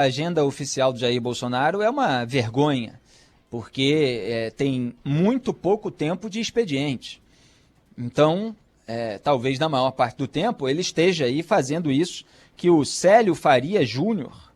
A agenda oficial do Jair Bolsonaro é uma vergonha, porque tem muito pouco tempo de expediente. Então, talvez na maior parte do tempo ele esteja aí fazendo isso que o Célio Faria Júnior,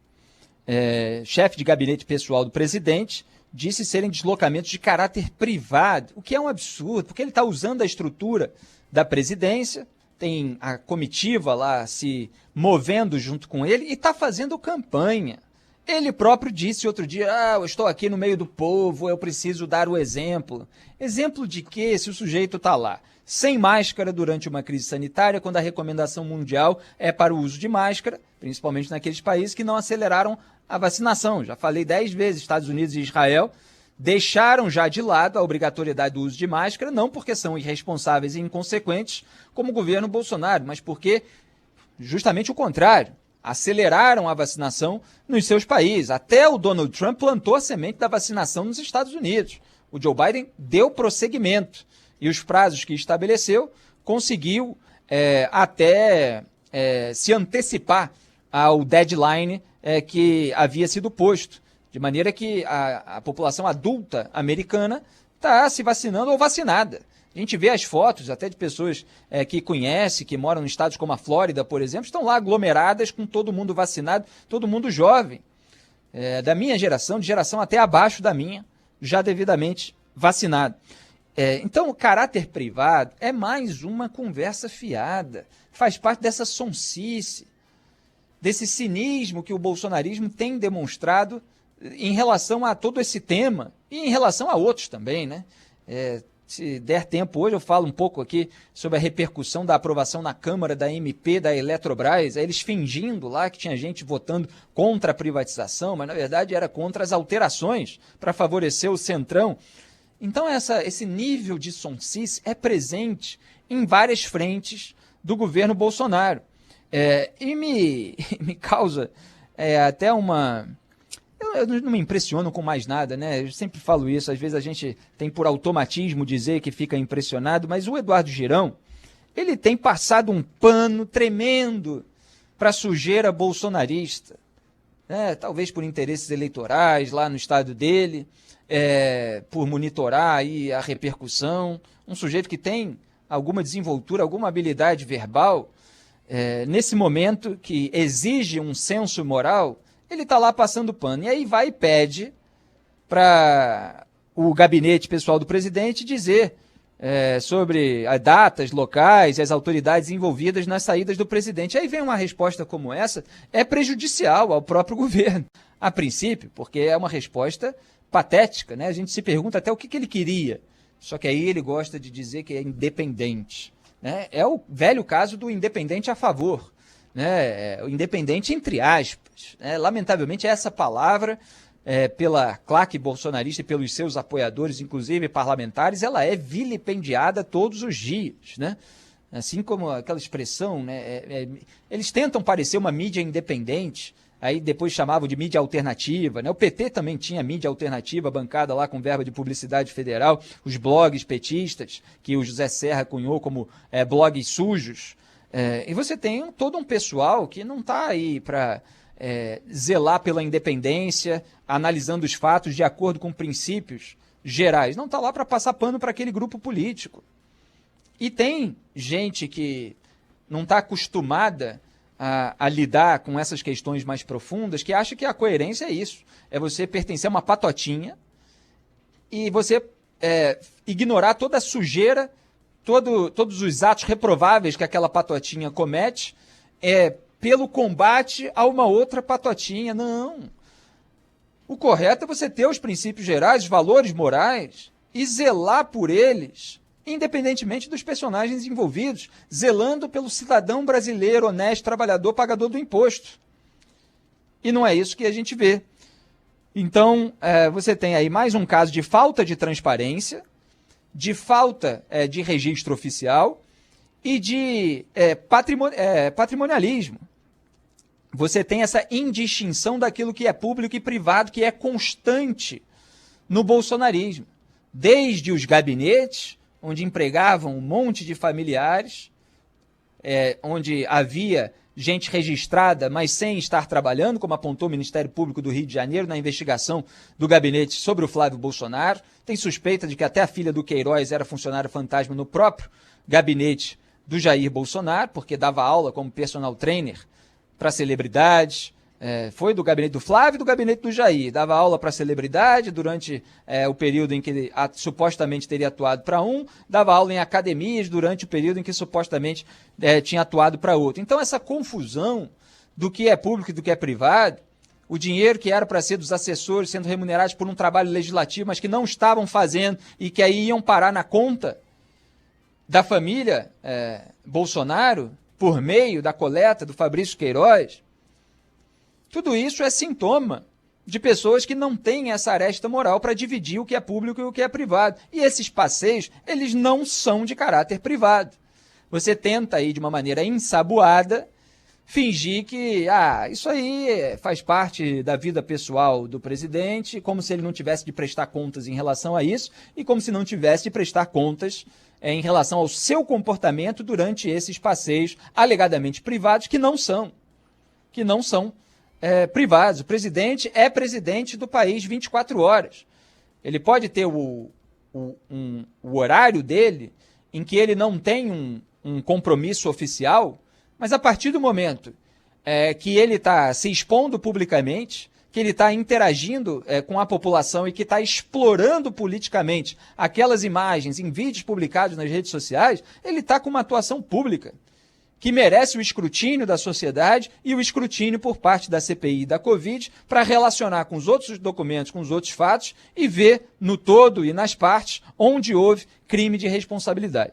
chefe de gabinete pessoal do presidente, disse serem deslocamentos de caráter privado, o que é um absurdo, porque ele está usando a estrutura da presidência, tem a comitiva lá se movendo junto com ele e está fazendo campanha. Ele próprio disse outro dia, eu estou aqui no meio do povo, eu preciso dar o exemplo. Exemplo de quê se o sujeito está lá? Sem máscara durante uma crise sanitária, quando a recomendação mundial é para o uso de máscara, principalmente naqueles países que não aceleraram a vacinação. Já falei 10 vezes, Estados Unidos e Israel deixaram já de lado a obrigatoriedade do uso de máscara, não porque são irresponsáveis e inconsequentes, como o governo Bolsonaro, mas porque justamente o contrário, aceleraram a vacinação nos seus países. Até o Donald Trump plantou a semente da vacinação nos Estados Unidos. O Joe Biden deu prosseguimento e os prazos que estabeleceu conseguiu até se antecipar ao deadline que havia sido posto. De maneira que a população adulta americana está se vacinando ou vacinada. A gente vê as fotos até de pessoas que conhece, que moram em estados como a Flórida, por exemplo, estão lá aglomeradas com todo mundo vacinado, todo mundo jovem, da minha geração, de geração até abaixo da minha, já devidamente vacinado. Então, o caráter privado é mais uma conversa fiada, faz parte dessa sonsice, desse cinismo que o bolsonarismo tem demonstrado em relação a todo esse tema e em relação a outros também, né? Se der tempo hoje eu falo um pouco aqui sobre a repercussão da aprovação na Câmara da MP da Eletrobras, eles fingindo lá que tinha gente votando contra a privatização, mas na verdade era contra as alterações para favorecer o Centrão. Então esse nível de sonsice é presente em várias frentes do governo Bolsonaro. E me causa até uma... Eu não me impressiono com mais nada, né? Eu sempre falo isso, às vezes a gente tem por automatismo dizer que fica impressionado, mas o Eduardo Girão, ele tem passado um pano tremendo para a sujeira bolsonarista, né? Talvez por interesses eleitorais lá no estado dele, por monitorar aí a repercussão, um sujeito que tem alguma desenvoltura, alguma habilidade verbal, nesse momento que exige um senso moral, ele está lá passando pano. E aí vai e pede para o gabinete pessoal do presidente dizer sobre as datas locais e as autoridades envolvidas nas saídas do presidente. Aí vem uma resposta como essa, é prejudicial ao próprio governo, a princípio, porque é uma resposta patética, né? A gente se pergunta até o que ele queria, só que aí ele gosta de dizer que é independente, né? É o velho caso do independente a favor, né? O independente entre aspas, né? Lamentavelmente essa palavra, pela claque bolsonarista e pelos seus apoiadores, inclusive parlamentares, ela é vilipendiada todos os dias, né? Assim como aquela expressão, né? Eles tentam parecer uma mídia independente, aí depois chamavam de mídia alternativa, né? O PT também tinha mídia alternativa bancada lá com verba de publicidade federal, os blogs petistas, que o José Serra cunhou como blogs sujos. E você tem todo um pessoal que não está aí para zelar pela independência, analisando os fatos de acordo com princípios gerais. Não está lá para passar pano para aquele grupo político. E tem gente que não está acostumada a lidar com essas questões mais profundas, que acha que a coerência é isso. É você pertencer a uma patotinha e você ignorar toda a sujeira, todos os atos reprováveis que aquela patotinha comete pelo combate a uma outra patotinha. Não. O correto é você ter os princípios gerais, os valores morais e zelar por eles, independentemente dos personagens envolvidos, zelando pelo cidadão brasileiro, honesto, trabalhador, pagador do imposto. E não é isso que a gente vê. Então, você tem aí mais um caso de falta de transparência, de falta de registro oficial e de patrimonialismo. Você tem essa indistinção daquilo que é público e privado, que é constante no bolsonarismo. Desde os gabinetes, onde empregavam um monte de familiares, onde havia gente registrada, mas sem estar trabalhando, como apontou o Ministério Público do Rio de Janeiro na investigação do gabinete sobre o Flávio Bolsonaro. Tem suspeita de que até a filha do Queiroz era funcionário fantasma no próprio gabinete do Jair Bolsonaro, porque dava aula como personal trainer para celebridades. Foi do gabinete do Flávio e do gabinete do Jair. Dava aula para celebridade durante o período em que ele supostamente teria atuado para um, dava aula em academias durante o período em que supostamente tinha atuado para outro. Então, essa confusão do que é público e do que é privado, o dinheiro que era para ser dos assessores sendo remunerados por um trabalho legislativo, mas que não estavam fazendo e que aí iam parar na conta da família Bolsonaro, por meio da coleta do Fabrício Queiroz, tudo isso é sintoma de pessoas que não têm essa aresta moral para dividir o que é público e o que é privado. E esses passeios, eles não são de caráter privado. Você tenta aí, de uma maneira ensaboada, fingir que isso aí faz parte da vida pessoal do presidente, como se ele não tivesse de prestar contas em relação a isso e como se não tivesse de prestar contas em relação ao seu comportamento durante esses passeios alegadamente privados, que não são privados. O presidente é presidente do país 24 horas. Ele pode ter o horário dele em que ele não tem um compromisso oficial, mas a partir do momento que ele está se expondo publicamente, que ele está interagindo com a população e que está explorando politicamente aquelas imagens em vídeos publicados nas redes sociais, ele está com uma atuação pública que merece o escrutínio da sociedade e o escrutínio por parte da CPI e da Covid para relacionar com os outros documentos, com os outros fatos e ver no todo e nas partes onde houve crime de responsabilidade.